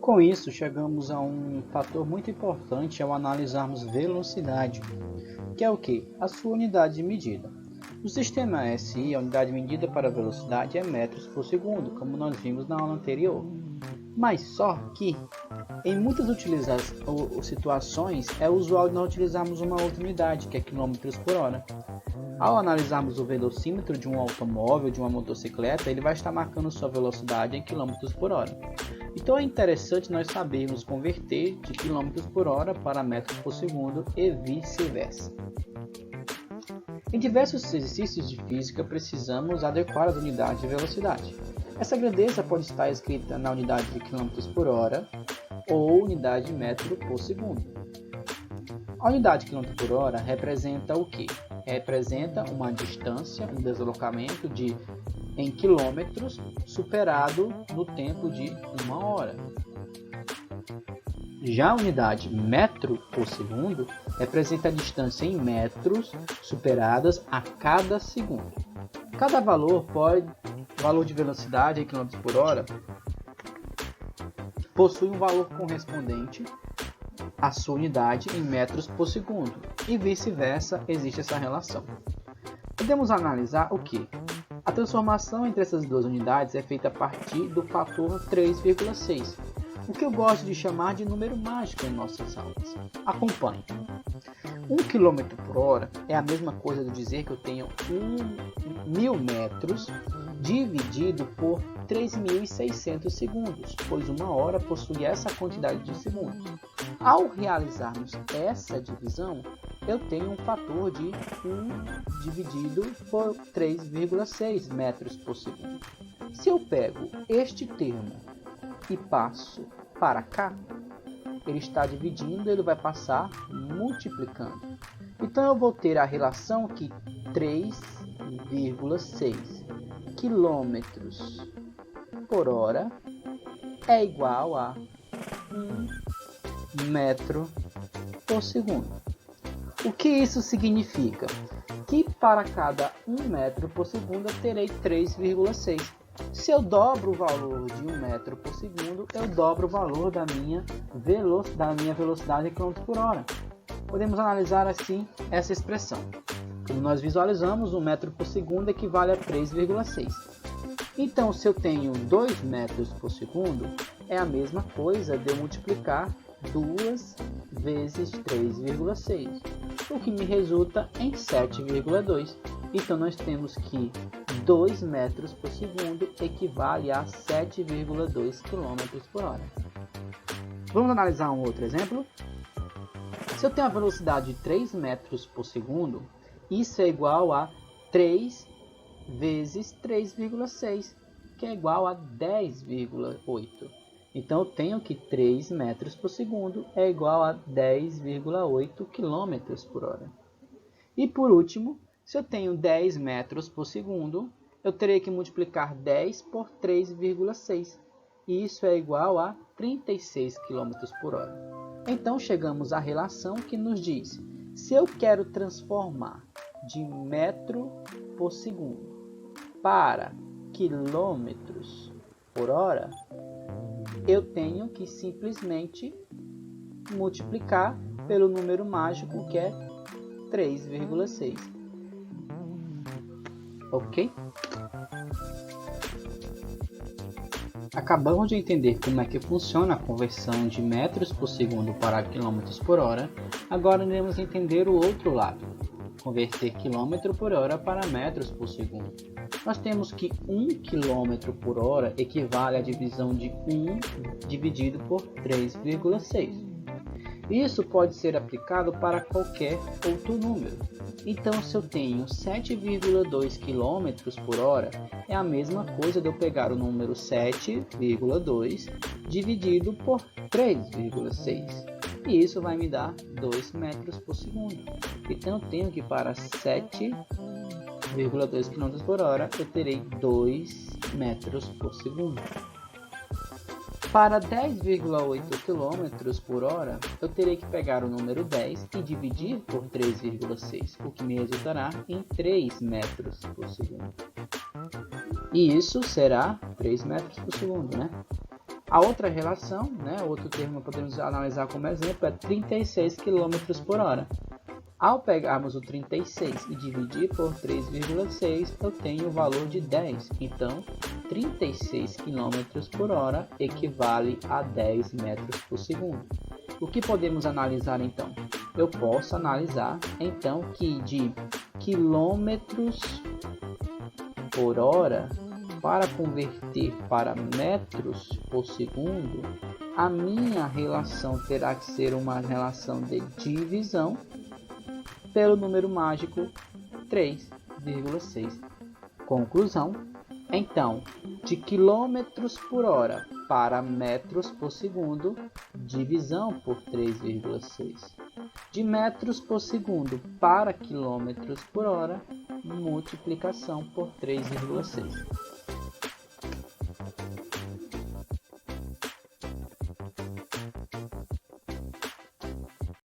Com isso, chegamos a um fator muito importante ao analisarmos velocidade, que é o que? A sua unidade de medida. No sistema SI, a unidade medida para a velocidade é metros por segundo, como nós vimos na aula anterior. Mas só que, em muitas situações, é usual nós utilizarmos uma outra unidade, que é quilômetros por hora. Ao analisarmos o velocímetro de um automóvel, de uma motocicleta, ele vai estar marcando sua velocidade em quilômetros por hora. Então é interessante nós sabermos converter de quilômetros por hora para metros por segundo e vice-versa. Em diversos exercícios de física precisamos adequar as unidades de velocidade. Essa grandeza pode estar escrita na unidade de quilômetros por hora ou unidade de metro por segundo. A unidade de quilômetro por hora representa o quê? Representa uma distância, um deslocamento em quilômetros superado no tempo de 1 hora. Já a unidade metro por segundo representa a distância em metros superadas a cada segundo. Cada valor de velocidade em quilômetros por hora possui um valor correspondente à sua unidade em metros por segundo e vice-versa existe essa relação. Podemos analisar o que? A transformação entre essas duas unidades é feita a partir do fator 3,6, o que eu gosto de chamar de número mágico em nossas aulas. Acompanhe. 1 km por hora é a mesma coisa de dizer que eu tenho 1000 metros dividido por 3.600 segundos, pois 1 hora possui essa quantidade de segundos. Ao realizarmos essa divisão, eu tenho um fator de 1 dividido por 3,6 metros por segundo. Se eu pego este termo e passo para cá, ele está dividindo, ele vai passar multiplicando. Então eu vou ter a relação que 3,6 quilômetros por hora é igual a 1 metro por segundo. O que isso significa? Que para cada 1 metro por segundo eu terei 3,6. Se eu dobro o valor de 1 metro por segundo, eu dobro o valor da minha velocidade em km por hora. Podemos analisar assim essa expressão. Como nós visualizamos, 1 metro por segundo equivale a 3,6. Então, se eu tenho 2 metros por segundo, é a mesma coisa de eu multiplicar 2 vezes 3,6, o que me resulta em 7,2. Então, nós temos que 2 metros por segundo equivale a 7,2 km por hora. Vamos analisar um outro exemplo? Se eu tenho a velocidade de 3 metros por segundo, isso é igual a 3 vezes 3,6, que é igual a 10,8. Então, eu tenho que 3 metros por segundo é igual a 10,8 km por hora. E por último, se eu tenho 10 metros por segundo, eu terei que multiplicar 10 por 3,6. E isso é igual a 36 km por hora. Então, chegamos à relação que nos diz, se eu quero transformar de metro por segundo para quilômetros por hora, eu tenho que simplesmente multiplicar pelo número mágico que é 3,6. Ok? Acabamos de entender como é que funciona a conversão de metros por segundo para quilômetros por hora. Agora iremos entender o outro lado, converter quilômetro por hora para metros por segundo. Nós temos que 1 km por hora equivale à divisão de 1 dividido por 3,6. Isso pode ser aplicado para qualquer outro número. Então, se eu tenho 7,2 km por hora, é a mesma coisa de eu pegar o número 7,2 dividido por 3,6. E isso vai me dar 2 metros por segundo. Então, eu tenho que para 7,2 km por hora, eu terei 2 metros por segundo. Para 10,8 km por hora, eu terei que pegar o número 10 e dividir por 3,6, o que me resultará em 3 metros por segundo. E isso será 3 metros por segundo, né? A outra relação, outro termo que podemos analisar como exemplo é 36 km por hora. Ao pegarmos o 36 e dividir por 3,6, eu tenho o valor de 10. Então, 36 km por hora equivale a 10 metros por segundo. O que podemos analisar então? Eu posso analisar então que de quilômetros por hora, para converter para metros por segundo, a minha relação terá que ser uma relação de divisão pelo número mágico 3,6. Conclusão: então, de quilômetros por hora para metros por segundo, divisão por 3,6. De metros por segundo para quilômetros por hora, multiplicação por 3,6.